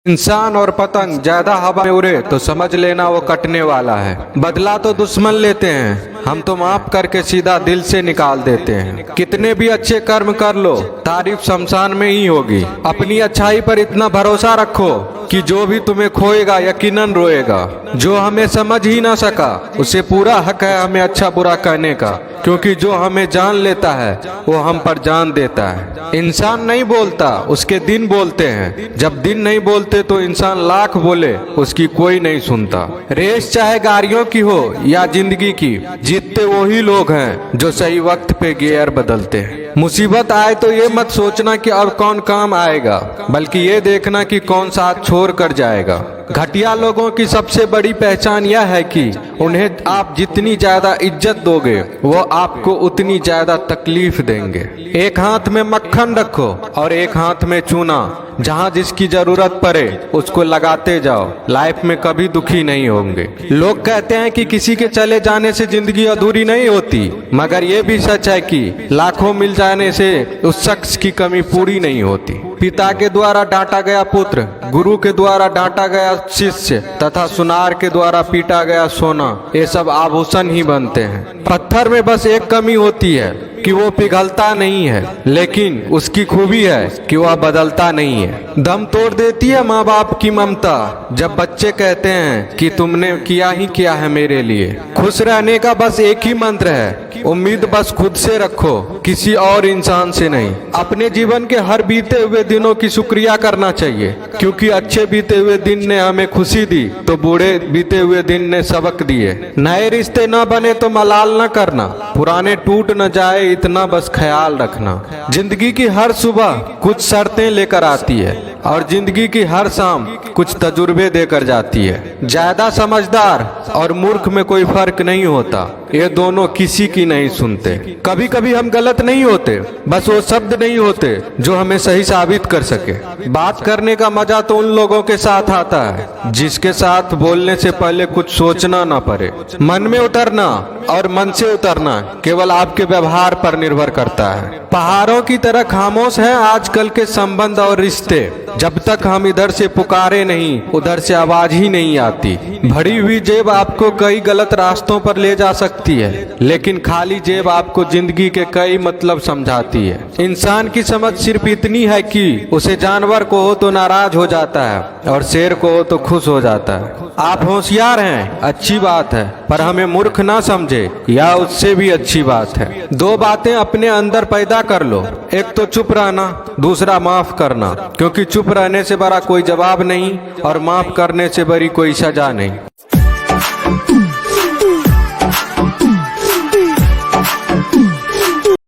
इंसान और पतंग ज्यादा हवा में उड़े तो समझ लेना वो कटने वाला है। बदला तो दुश्मन लेते हैं, हम तो माफ करके सीधा दिल से निकाल देते हैं। कितने भी अच्छे कर्म कर लो, तारीफ शमशान में ही होगी। अपनी अच्छाई पर इतना भरोसा रखो कि जो भी तुम्हें खोएगा यकीनन रोएगा। जो हमें समझ ही ना सका उसे पूरा हक है हमें अच्छा बुरा कहने का, क्योंकि जो हमें जान लेता है वो हम पर जान देता है। इंसान नहीं बोलता, उसके दिन बोलते हैं। जब दिन नहीं बोलते तो इंसान लाख बोले उसकी कोई नहीं सुनता। रेस चाहे गाड़ियों की हो या जिंदगी की, जीतते वही लोग हैं जो सही वक्त पे गियर बदलते हैं। मुसीबत आए तो ये मत सोचना कि अब कौन काम आएगा, बल्कि ये देखना कि कौन साथ छोड़ कर जाएगा। घटिया लोगों की सबसे बड़ी पहचान यह है कि उन्हें आप जितनी ज्यादा इज्जत दोगे वो आपको उतनी ज्यादा तकलीफ देंगे। एक हाथ में मक्खन रखो और एक हाथ में चूना। जहाँ जिसकी जरूरत पड़े उसको लगाते जाओ, लाइफ में कभी दुखी नहीं होंगे। लोग कहते हैं कि किसी के चले जाने से जिंदगी अधूरी नहीं होती, मगर ये भी सच है कि लाखों मिल जाने से उस शख्स की कमी पूरी नहीं होती। पिता के द्वारा डांटा गया पुत्र, गुरु के द्वारा डांटा गया शिष्य तथा सुनार के द्वारा पीटा गया सोना, ये सब आभूषण ही बनते हैं। पत्थर में बस एक कमी होती है कि वो पिघलता नहीं है, लेकिन उसकी खूबी है कि वह बदलता नहीं है। दम तोड़ देती है माँ बाप की ममता जब बच्चे कहते हैं कि तुमने किया ही क्या है मेरे लिए। खुश रहने का बस एक ही मंत्र है, उम्मीद बस खुद से रखो, किसी और इंसान से नहीं। अपने जीवन के हर बीते हुए दिनों की शुक्रिया करना चाहिए, क्योंकि अच्छे बीते हुए दिन ने हमें खुशी दी तो बूढ़े बीते हुए दिन ने सबक दिए। नए रिश्ते न बने तो मलाल न करना, पुराने टूट न जाए इतना बस ख्याल रखना। जिंदगी की हर सुबह कुछ शर्तें लेकर आती है और जिंदगी की हर शाम कुछ तजुर्बे देकर जाती है। ज्यादा समझदार और मूर्ख में कोई फर्क नहीं होता, ये दोनों किसी की नहीं सुनते। कभी कभी हम गलत नहीं होते, बस वो शब्द नहीं होते जो हमें सही साबित कर सके। बात करने का मजा तो उन लोगों के साथ आता है जिसके साथ बोलने से पहले कुछ सोचना ना पड़े। मन में उतरना और मन से उतरना केवल आपके व्यवहार पर निर्भर करता है। पहाड़ों की तरह खामोश हैं आजकल के संबंध और रिश्ते। जब तक हम इधर से पुकारे नहीं उधर से आवाज ही नहीं आती। भरी हुई जेब आपको कई गलत रास्तों पर ले जा सकती है, लेकिन खाली जेब आपको जिंदगी के कई मतलब समझाती है। इंसान की समझ सिर्फ इतनी है कि उसे जानवर को हो तो नाराज हो जाता है और शेर को हो तो खुश हो जाता है। आप होशियार हैं, अच्छी बात है, पर हमें मूर्ख ना समझे या उससे भी अच्छी बात है। दो बातें अपने अंदर पैदा कर लो, एक तो चुप रहना, दूसरा माफ करना, क्योंकि चुप रहने से बड़ा कोई जवाब नहीं और माफ करने से बड़ी कोई सजा नहीं।